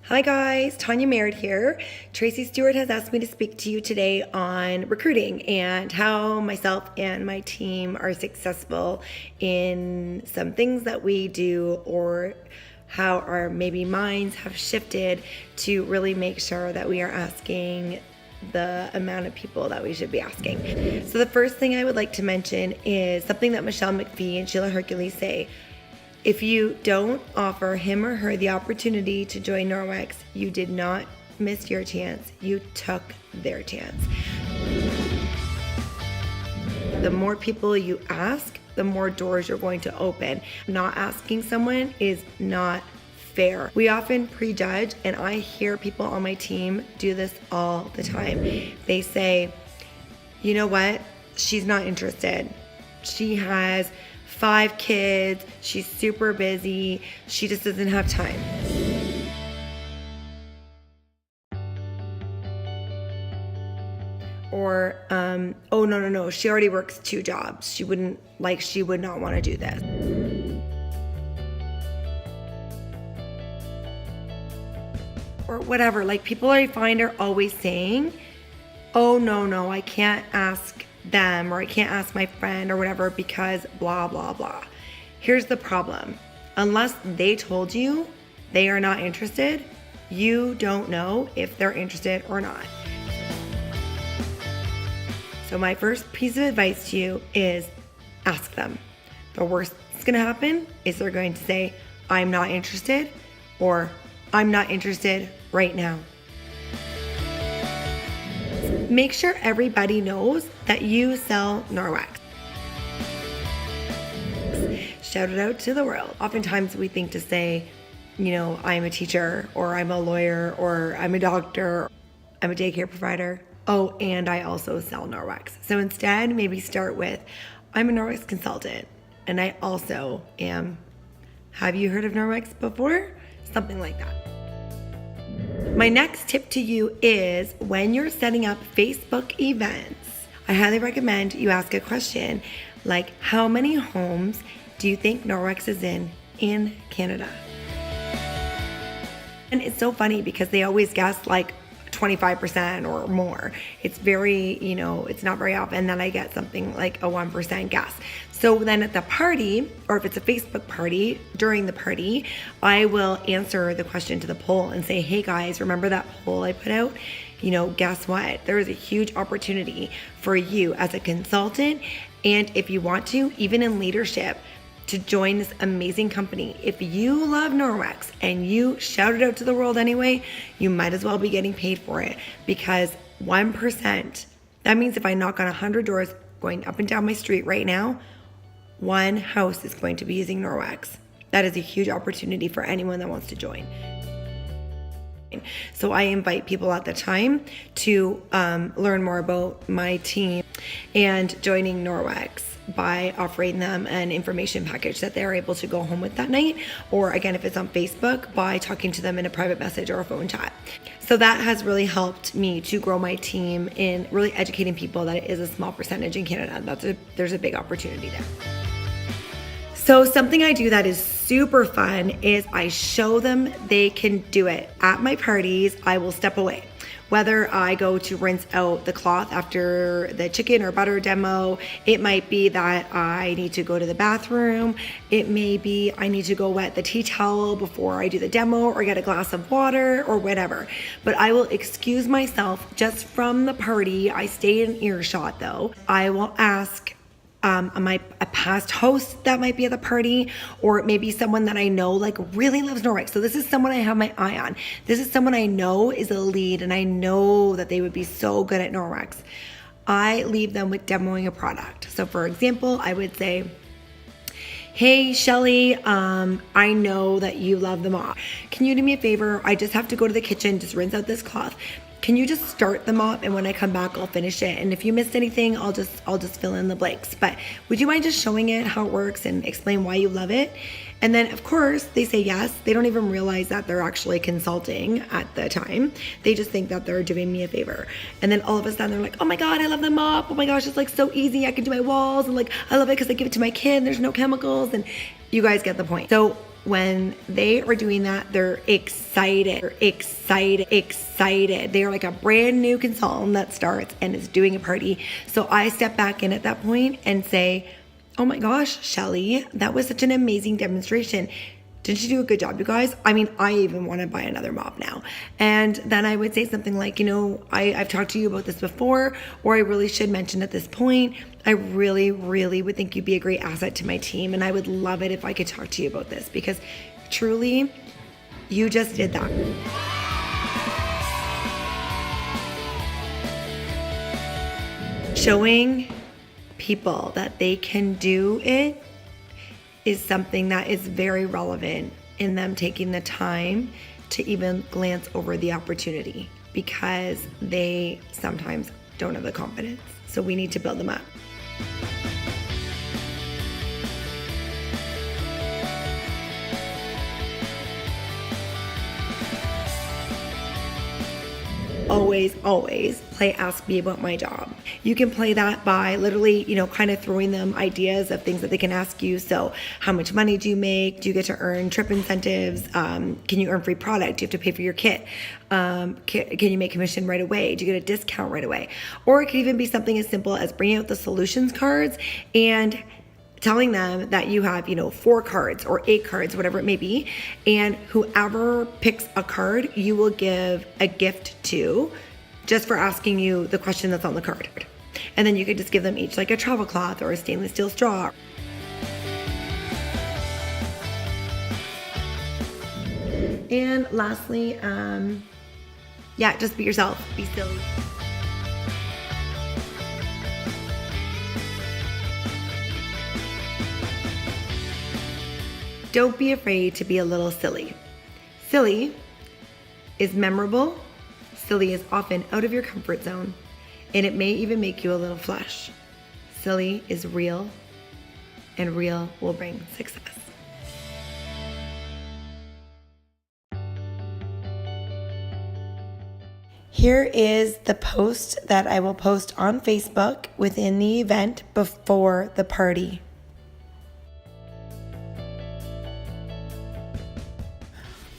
Hi guys, Tanya Merritt here. Tracy Stewart has asked me to speak to you today on recruiting and how myself and my team are successful in some things that we do, or how our maybe minds have shifted to really make sure that we are asking the amount of people that we should be asking. So the first thing I would like to mention is something that Michelle McPhee and Sheila Hercules say. If you don't offer him or her the opportunity to join Norwex, you did not miss your chance. You took their chance. The more people you ask, the more doors you're going to open. Not asking someone is not fair. We often prejudge, and I hear people on my team do this all the time. They say, you know what? She's not interested. She has 5 kids, she's super busy, she just doesn't have time. Or, oh no, she already works 2 jobs. She would not want to do this. Or whatever, like people I find are always saying, oh no, I can't ask them, or I can't ask my friend or whatever because blah, blah, blah. Here's the problem. Unless they told you they are not interested, you don't know if they're interested or not. So my first piece of advice to you is ask them. The worst that's gonna happen is they're going to say, I'm not interested, or I'm not interested right now. Make sure everybody knows that you sell Norwex. Shout it out to the world. Oftentimes we think to say, I'm a teacher, or I'm a lawyer, or I'm a doctor, I'm a daycare provider. Oh, and I also sell Norwex. So instead, maybe start with, I'm a Norwex consultant, and I also am, have you heard of Norwex before? Something like that. My next tip to you is when you're setting up Facebook events, I highly recommend you ask a question like, how many homes do you think Norwex is in Canada? And it's so funny because they always guess like 25% or more. It's very, it's not very often that I get something like a 1% guess. So then at the party, or if it's a Facebook party, during the party, I will answer the question to the poll and say, hey guys, remember that poll I put out? Guess what? There is a huge opportunity for you as a consultant, and if you want to, even in leadership, to join this amazing company. If you love Norwex and you shout it out to the world anyway, you might as well be getting paid for it, because 1%, that means if I knock on 100 doors going up and down my street right now, 1 house is going to be using Norwex. That is a huge opportunity for anyone that wants to join. So I invite people at the time to learn more about my team and joining Norwex by offering them an information package that they're able to go home with that night, or again, if it's on Facebook, by talking to them in a private message or a phone chat. So that has really helped me to grow my team in really educating people that it is a small percentage in Canada. There's a big opportunity there. So something I do that is super fun is I show them they can do it. At my parties, I will step away. Whether I go to rinse out the cloth after the chicken or butter demo, it might be that I need to go to the bathroom, it may be I need to go wet the tea towel before I do the demo, or get a glass of water, or whatever. But I will excuse myself just from the party. I stay in earshot though. I will ask a past host that might be at the party, or maybe someone that I know like really loves Norwex. So this is someone I have my eye on. This is someone I know is a lead, and I know that they would be so good at Norwex. I leave them with demoing a product. So for example, I would say, hey Shelly, I know that you love the mop. Can you do me a favor? I just have to go to the kitchen, just rinse out this cloth. Can you just start the mop, and when I come back, I'll finish it. And if you missed anything, I'll just fill in the blanks. But would you mind just showing it how it works and explain why you love it? And then of course they say yes. They don't even realize that they're actually consulting at the time. They just think that they're doing me a favor. And then all of a sudden they're like, oh my God, I love the mop. Oh my gosh, it's like so easy. I can do my walls, and like, I love it because I give it to my kid and there's no chemicals, and you guys get the point. So when they are doing that, they're excited. They are like a brand new consultant that starts and is doing a party. So I step back in at that point and say, oh my gosh, Shelly, that was such an amazing demonstration. Didn't you do a good job, you guys? I mean, I even want to buy another mop now. And then I would say something like, I've talked to you about this before, or I really should mention at this point, I really, really would think you'd be a great asset to my team. And I would love it if I could talk to you about this, because truly, you just did that. Showing people that they can do it is something that is very relevant in them taking the time to even glance over the opportunity, because they sometimes don't have the confidence. So we need to build them up. Always play Ask Me About My Job. You can play that by literally, kind of throwing them ideas of things that they can ask you. So how much money do you make? Do you get to earn trip incentives? Can you earn free product? Do you have to pay for your kit? Can you make commission right away? Do you get a discount right away? Or it could even be something as simple as bringing out the solutions cards and telling them that you have, 4 cards or 8 cards, whatever it may be. And whoever picks a card, you will give a gift to, just for asking you the question that's on the card. And then you could just give them each like a travel cloth or a stainless steel straw. And lastly, just be yourself, be silly. Don't be afraid to be a little silly. Silly is memorable. Silly is often out of your comfort zone, and it may even make you a little flush. Silly is real, and real will bring success. Here is the post that I will post on Facebook within the event before the party.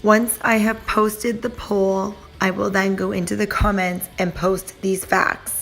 Once I have posted the poll, I will then go into the comments and post these facts.